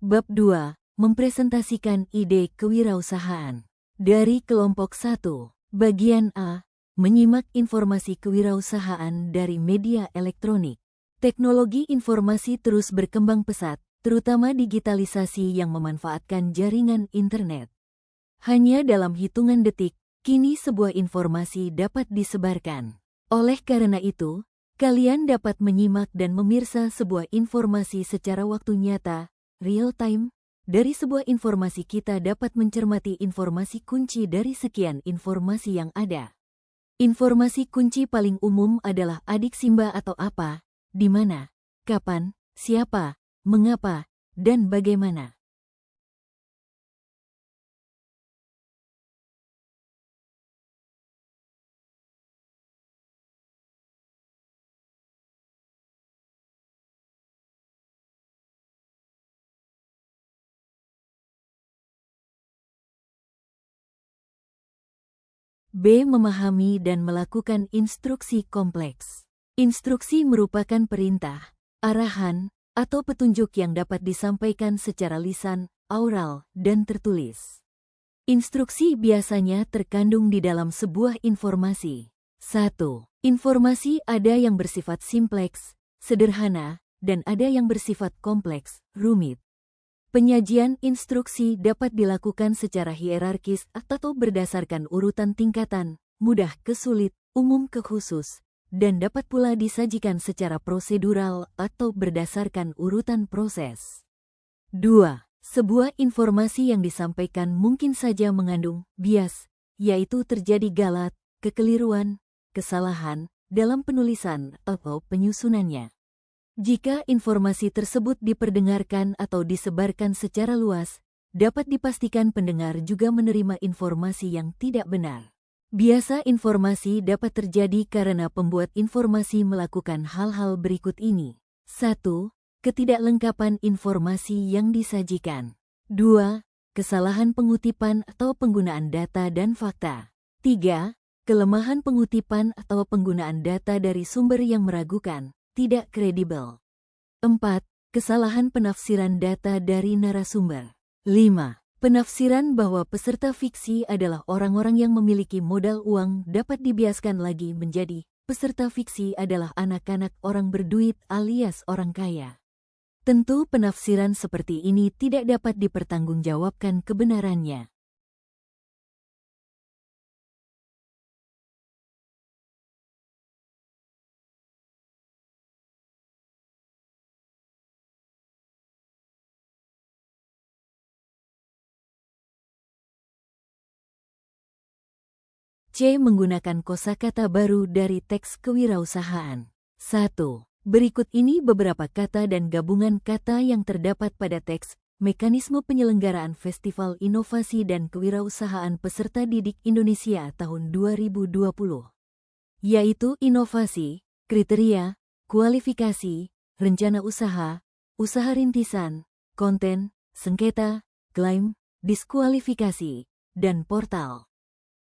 Bab 2. Mempresentasikan ide kewirausahaan. Dari kelompok 1, bagian A, menyimak informasi kewirausahaan dari media elektronik. Teknologi informasi terus berkembang pesat, terutama digitalisasi yang memanfaatkan jaringan internet. Hanya dalam hitungan detik, kini sebuah informasi dapat disebarkan. Oleh karena itu, kalian dapat menyimak dan memirsa sebuah informasi secara waktu nyata, real time. Dari sebuah informasi kita dapat mencermati informasi kunci dari sekian informasi yang ada. Informasi kunci paling umum adalah adik Simba atau apa, di mana, kapan, siapa, mengapa, dan bagaimana. B. Memahami dan melakukan instruksi kompleks. Instruksi merupakan perintah, arahan, atau petunjuk yang dapat disampaikan secara lisan, aural, dan tertulis. Instruksi biasanya terkandung di dalam sebuah informasi. 1. Informasi ada yang bersifat simpleks, sederhana, dan ada yang bersifat kompleks, rumit. Penyajian instruksi dapat dilakukan secara hierarkis atau berdasarkan urutan tingkatan, mudah ke sulit, umum ke khusus, dan dapat pula disajikan secara prosedural atau berdasarkan urutan proses. 2. Sebuah informasi yang disampaikan mungkin saja mengandung bias, yaitu terjadi galat, kekeliruan, kesalahan dalam penulisan atau penyusunannya. Jika informasi tersebut diperdengarkan atau disebarkan secara luas, dapat dipastikan pendengar juga menerima informasi yang tidak benar. Biasa informasi dapat terjadi karena pembuat informasi melakukan hal-hal berikut ini. 1. Ketidaklengkapan informasi yang disajikan. 2. Kesalahan pengutipan atau penggunaan data dan fakta. 3. Kelemahan pengutipan atau penggunaan data dari sumber yang meragukan, tidak kredibel. 4. Kesalahan penafsiran data dari narasumber. 5. Penafsiran bahwa peserta fiksi adalah orang-orang yang memiliki modal uang dapat dibiaskan lagi menjadi peserta fiksi adalah anak-anak orang berduit alias orang kaya. Tentu penafsiran seperti ini tidak dapat dipertanggungjawabkan kebenarannya. C. Menggunakan kosakata baru dari teks kewirausahaan. 1. Berikut ini beberapa kata dan gabungan kata yang terdapat pada teks Mekanisme Penyelenggaraan Festival Inovasi dan Kewirausahaan Peserta Didik Indonesia tahun 2020, yaitu inovasi, kriteria, kualifikasi, rencana usaha, usaha rintisan, konten, sengketa, klaim, diskualifikasi, dan portal.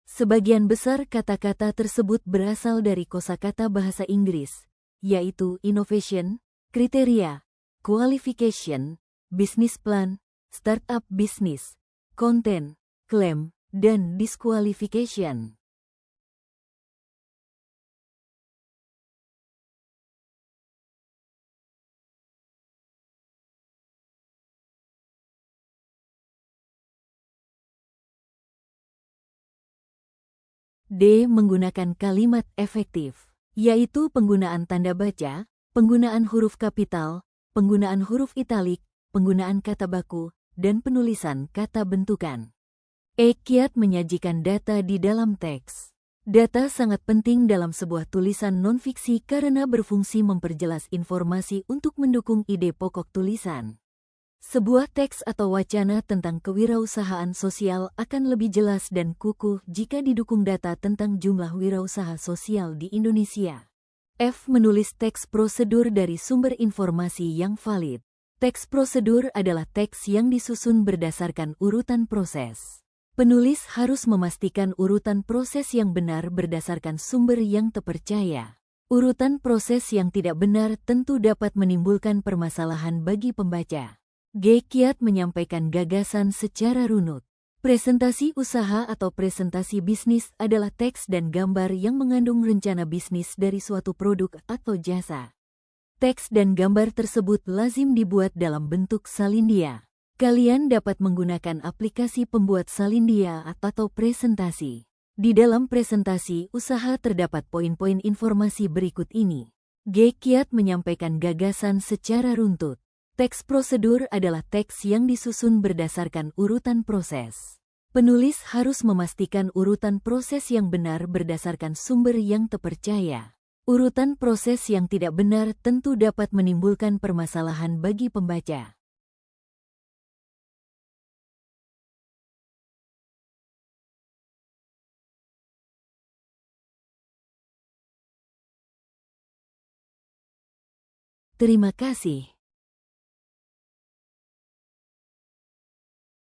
Sebagian besar kata-kata tersebut berasal dari kosakata bahasa Inggris, yaitu innovation, kriteria, qualification, business plan, startup business, content, claim, dan disqualification. D. Menggunakan kalimat efektif, yaitu penggunaan tanda baca, penggunaan huruf kapital, penggunaan huruf italik, penggunaan kata baku, dan penulisan kata bentukan. E. Kiat menyajikan data di dalam teks. Data sangat penting dalam sebuah tulisan non-fiksi karena berfungsi memperjelas informasi untuk mendukung ide pokok tulisan. Sebuah teks atau wacana tentang kewirausahaan sosial akan lebih jelas dan kukuh jika didukung data tentang jumlah wirausaha sosial di Indonesia. F. Menulis teks prosedur dari sumber informasi yang valid. Teks prosedur adalah teks yang disusun berdasarkan urutan proses. Penulis harus memastikan urutan proses yang benar berdasarkan sumber yang terpercaya. Urutan proses yang tidak benar tentu dapat menimbulkan permasalahan bagi pembaca. G. Kiat menyampaikan gagasan secara runut. Presentasi usaha atau presentasi bisnis adalah teks dan gambar yang mengandung rencana bisnis dari suatu produk atau jasa. Teks dan gambar tersebut lazim dibuat dalam bentuk salindia. Kalian dapat menggunakan aplikasi pembuat salindia atau presentasi. Di dalam presentasi usaha terdapat poin-poin informasi berikut ini. G. Kiat menyampaikan gagasan secara runtut. Teks prosedur adalah teks yang disusun berdasarkan urutan proses. Penulis harus memastikan urutan proses yang benar berdasarkan sumber yang terpercaya. Urutan proses yang tidak benar tentu dapat menimbulkan permasalahan bagi pembaca. Terima kasih.